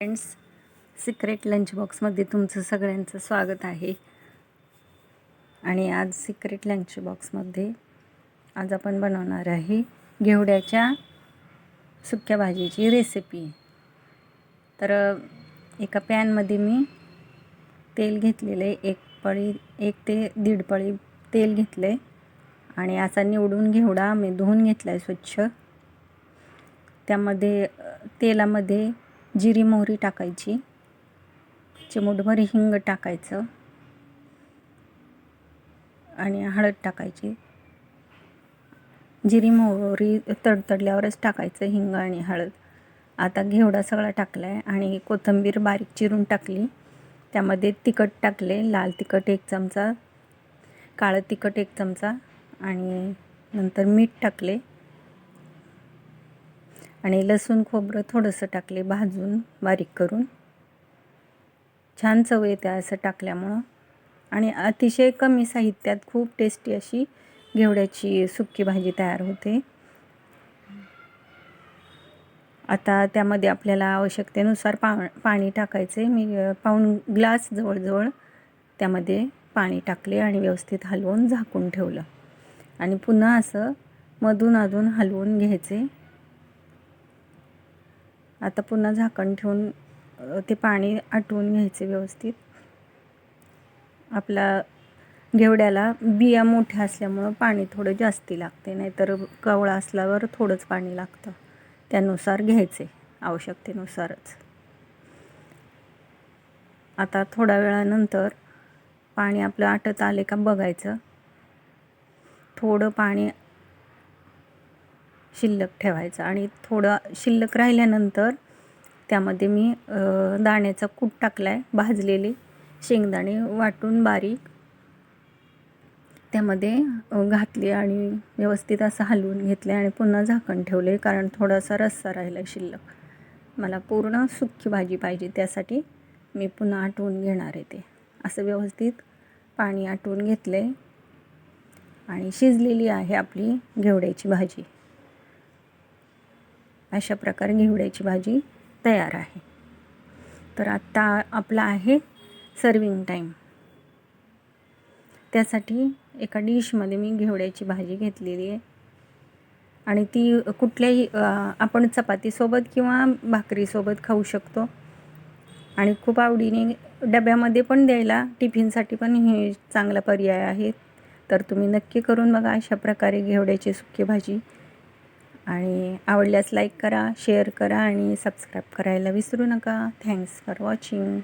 Friends, secret lunch बॉक्समध्ये तुमचं सगळ्यांचं स्वागत आहे. आणि आज सिक्रेट लंच बॉक्समध्ये आज आपण बनवणार आहे घेवड्याच्या सुक्या भाजीची रेसिपी. तर एका पॅनमध्ये मी तेल घेतलेले, एक ते 1.5 पळी तेल घेतले आणि असा निवडून घेवडा मी धुवून घेतला आहे स्वच्छ. त्यामध्ये तेलामध्ये जिरी मोहरी टाकायची, चिमूटभर हिंग टाकायचं आणि हळद टाकायची. जिरी मोहरी तडतडल्यावरच टाकायचं हिंग आणि हळद. आता घेवडा सगळा टाकला आहे आणि कोथिंबीर बारीक चिरून टाकली. त्यामध्ये तिखट टाकले, लाल तिखट 1 चमचा, काळं तिखट 1 चमचा आणि नंतर मीठ टाकले आणि लसूण खोबरं थोडंसं टाकले भाजून बारीक करून. छान चव येते असं टाकल्यामुळं आणि अतिशय कमी साहित्यात खूप टेस्टी अशी घेवड्याची सुकी भाजी तयार होते. आता त्यामध्ये आपल्याला आवश्यकतेनुसार पाणी टाकायचे. मी पाऊण ग्लास जवळजवळ त्यामध्ये पाणी टाकले आणि व्यवस्थित हलवून झाकून ठेवलं आणि पुन्हा असं मधून अधून हलवून घ्यायचे. आता पुन्हा झाकण ठेवून ते पाणी आटवून घ्यायचे व्यवस्थित. आपला घेवड्याला बिया मोठ्या असल्यामुळं पाणी थोडं जास्ती लागते, नाहीतर कवळा असल्यावर थोडंच पाणी लागतं. त्यानुसार घ्यायचे, आवश्यकतेनुसारच. आता थोड्या वेळानंतर पाणी आपलं आटत आले का बघायचं. थोडं पाणी शिल्लक ठेवायचं आणि थोडं शिल्लक राहिल्यानंतर त्यामध्ये मी दाण्याचा कूट टाकला आहे. भाजलेले शेंगदाणे वाटून बारीक त्यामध्ये घातले आणि व्यवस्थित असं हलवून घेतले आणि पुन्हा झाकण ठेवले, कारण थोडासा रस्सा राहिला शिल्लक. मला पूर्ण सुकी भाजी पाहिजे, त्यासाठी मी पुन्हा आटवून घेणार आहे. ते असं व्यवस्थित पाणी आटवून घेतले आणि शिजलेली आहे आपली घेवड्याची भाजी. अशा प्रकारे घेवड्याची भाजी तयार आहे. तर आत्ता आपला आहे सर्विंग टाईम. त्यासाठी एका डिशमध्ये मी घेवड्याची भाजी घेतलेली आहे आणि ती कुठल्याही आपण चपातीसोबत किंवा भाकरीसोबत खाऊ शकतो आणि खूप आवडीने डब्यामध्ये पण द्यायला, टिफिनसाठी पण हे चांगला पर्याय आहे. तर तुम्ही नक्की करून बघा अशा प्रकारे घेवड्याची सुकी भाजी. आणि आवडल्यास लाईक करा, शेअर करा आणि सबस्क्राईब करायला विसरू नका. Thanks for watching.